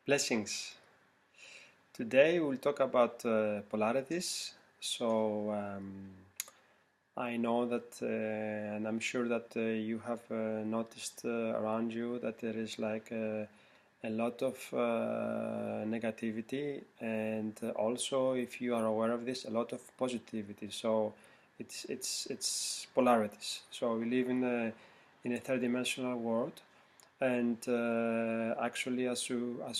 Blessings. Today we'll talk about polarities. So I know that, and I'm sure that you have noticed around you that there is like a lot of negativity, and also, if you are aware of this, a lot of positivity. So it's polarities. So we live in a third-dimensional world, and actually as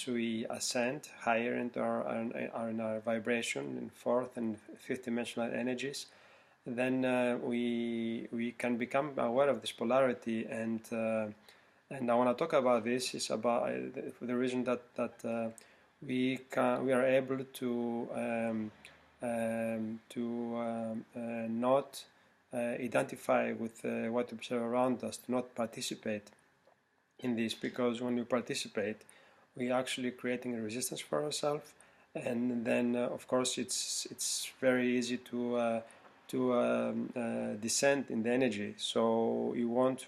we ascend higher into in our vibration in fourth and fifth dimensional energies, then we can become aware of this polarity, and I want to talk about this is about for the reason that we are able to not identify with what we observe around us, to not participate in this, because when we participate, we are actually creating a resistance for ourselves, and then of course it's very easy to descend in the energy. So we want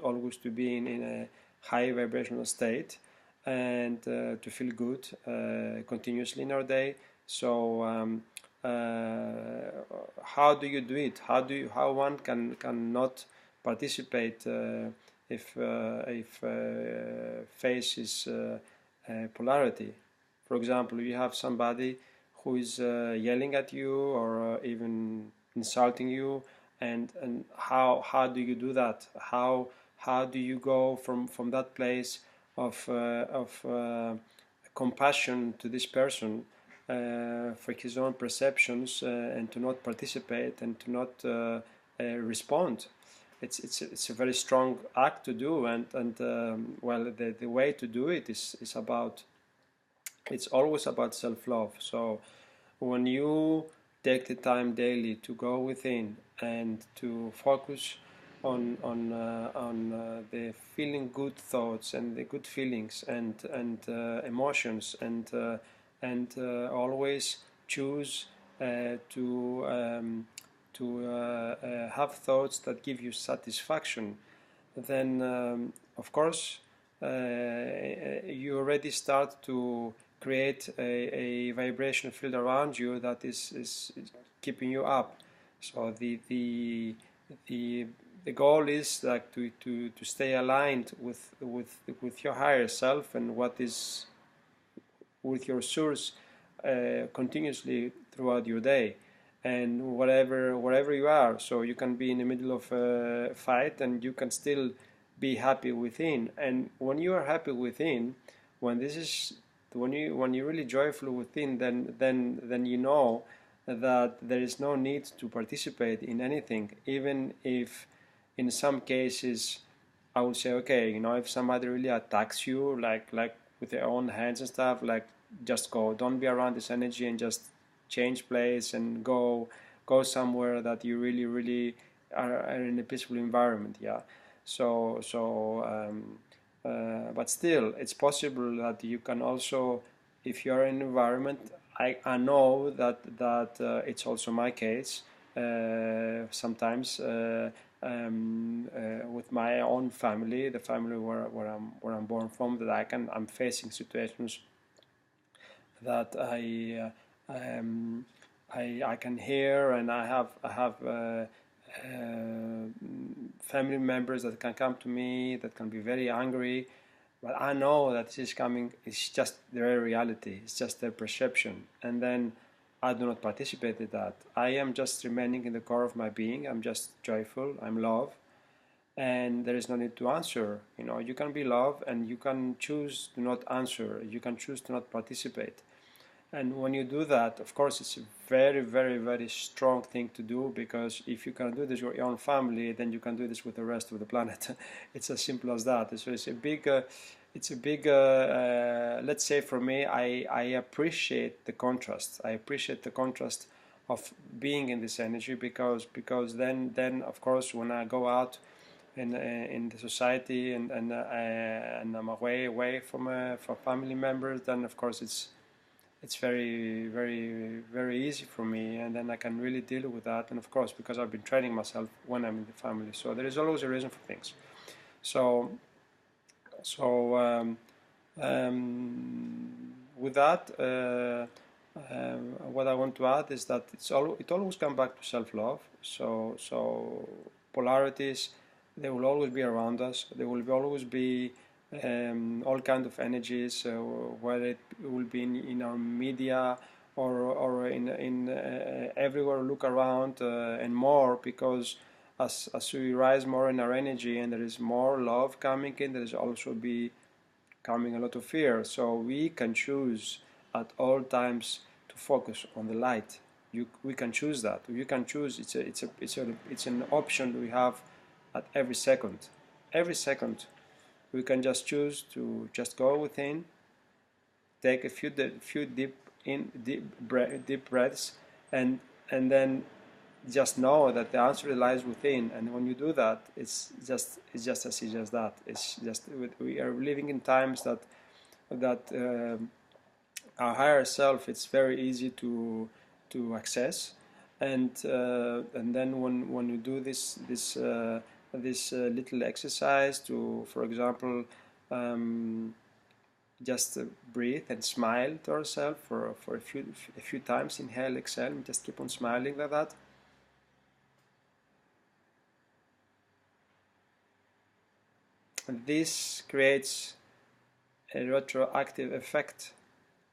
always to be in a high vibrational state, and to feel good continuously in our day. So how do you do it? How one cannot participate if faces polarity? For example, you have somebody who is yelling at you, or even insulting you, and how do you do that? How do you go from that place of compassion to this person for his own perceptions, and to not participate and to not respond? It's a very strong act to do, and well, the way to do it is about, it's always about self-love. So when you take the time daily to go within and to focus on the feeling good thoughts and the good feelings and emotions, and always choose to have thoughts that give you satisfaction, then of course you already start to create a vibration field around you that is keeping you up. So the goal is like to stay aligned with your higher self and what is with your source continuously throughout your day, and wherever you are. So you can be in the middle of a fight and you can still be happy within. And when you are happy within, when you're really joyful within, then you know that there is no need to participate in anything, even if in some cases I would say, okay, if somebody really attacks you, like with their own hands and stuff, like, just go, don't be around this energy, and just change place and go somewhere that you really are in a peaceful environment. Yeah. But still, it's possible that you can also, if you're in an environment, I know that it's also my case sometimes with my own family, the family where I'm born from, that I'm facing situations that I can hear, and I have family members that can come to me that can be very angry, but I know that this is coming. It's just their reality. It's just their perception, and then I do not participate in that. I am just remaining in the core of my being. I'm just joyful. I'm love, and there is no need to answer. You can be love, and you can choose to not answer. You can choose to not participate. And when you do that, of course, it's a very, very, very strong thing to do, because if you can do this with your own family, then you can do this with the rest of the planet. It's as simple as that. So it's a big, let's say for me, I appreciate the contrast. I appreciate the contrast of being in this energy, because then of course, when I go out in the society, and I'm away from family members, then of course it's very, very, very easy for me, and then I can really deal with that. And of course, because I've been training myself when I'm in the family, so there is always a reason for things. So with that, what I want to add is that it always comes back to self-love. So polarities, they will always be around us. There will always be all kinds of energies, whether it will be in our media or in everywhere we look around, and more, because as we rise more in our energy and there is more love coming in, there is also be coming a lot of fear. So we can choose at all times to focus on the light. We can choose that. You can choose. It's an option we have at every second. Every second, we can just choose to just go within, take a few deep breaths, and then just know that the answer lies within. And when you do that, it's just as easy as that. It's just, we are living in times that our higher self, it's very easy to access, and then when you do this little exercise to, for example, just breathe and smile to ourselves for a few times, inhale, exhale, and just keep on smiling like that. And this creates a retroactive effect.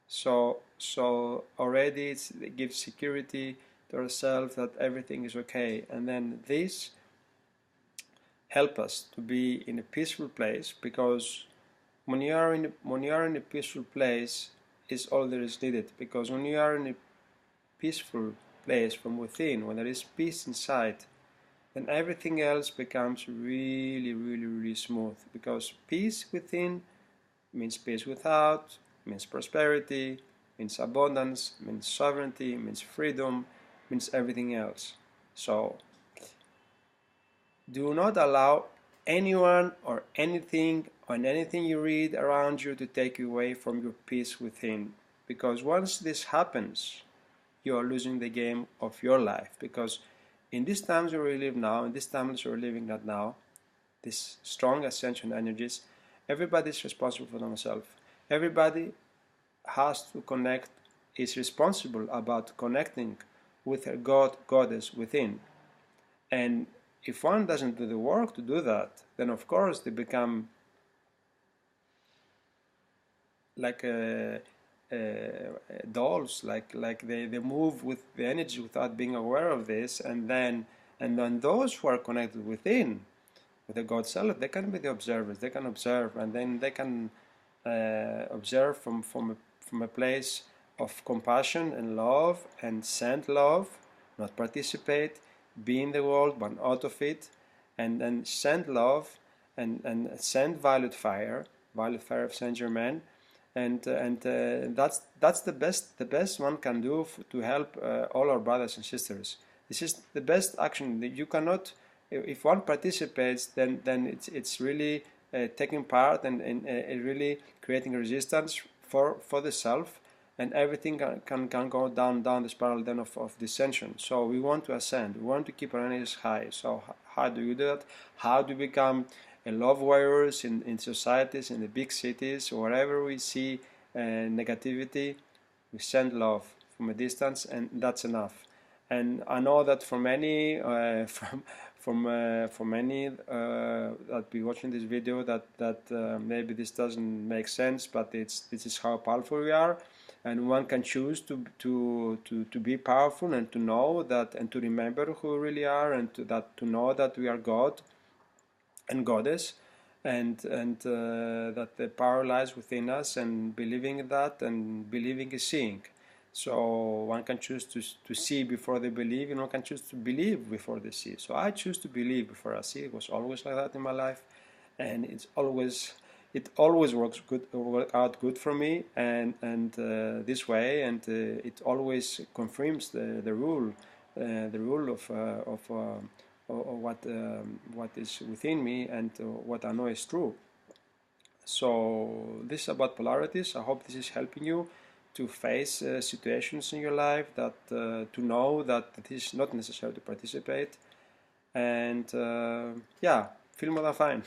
So already it gives security to ourselves that everything is okay, and then this help us to be in a peaceful place, because when you are in a peaceful place is all there is needed. Because when you are in a peaceful place from within, when there is peace inside, then everything else becomes really smooth, because peace within means peace without, means prosperity, means abundance, means sovereignty, means freedom, means everything else. So do not allow anyone or anything you read around you to take you away from your peace within, because once this happens, you are losing the game of your life. Because in these times where we live now, in these times we're living right now, these strong ascension energies, everybody is responsible for themselves. Everybody has to connect, is responsible about connecting with a God, goddess within. And if one doesn't do the work to do that, then of course they become like dolls, like they move with the energy without being aware of this, and then those who are connected within with the God self, they can be the observers. They can observe, and then they can observe from a place of compassion and love, and send love, not participate, be in the world but out of it, and then send love and send violet fire of Saint Germain, and that's the best one can do to help all our brothers and sisters. This is the best action. You cannot, if one participates, then it's really taking part and really creating resistance for the self, and everything can go down the spiral then of dissension. So we want to ascend. We want to keep our energies high. So how do you do that? How do we become love warriors in societies, in the big cities, wherever we see negativity? We send love from a distance, and that's enough. And I know that for many for many that be watching this video, that maybe this doesn't make sense, but this is how powerful we are, and one can choose to be powerful, and to know that, and to remember who we really are, and to know that we are God and Goddess, and that the power lies within us, and believing in that, and believing is seeing. So one can choose to see before they believe, and one can choose to believe before they see. So I choose to believe before I see. It was always like that in my life, and it always works out good for me, and this way, and it always confirms the rule of what is within me, and what I know is true. So this is about polarities. I hope this is helping you to face situations in your life, that to know that it is not necessary to participate, and yeah, feel more than fine.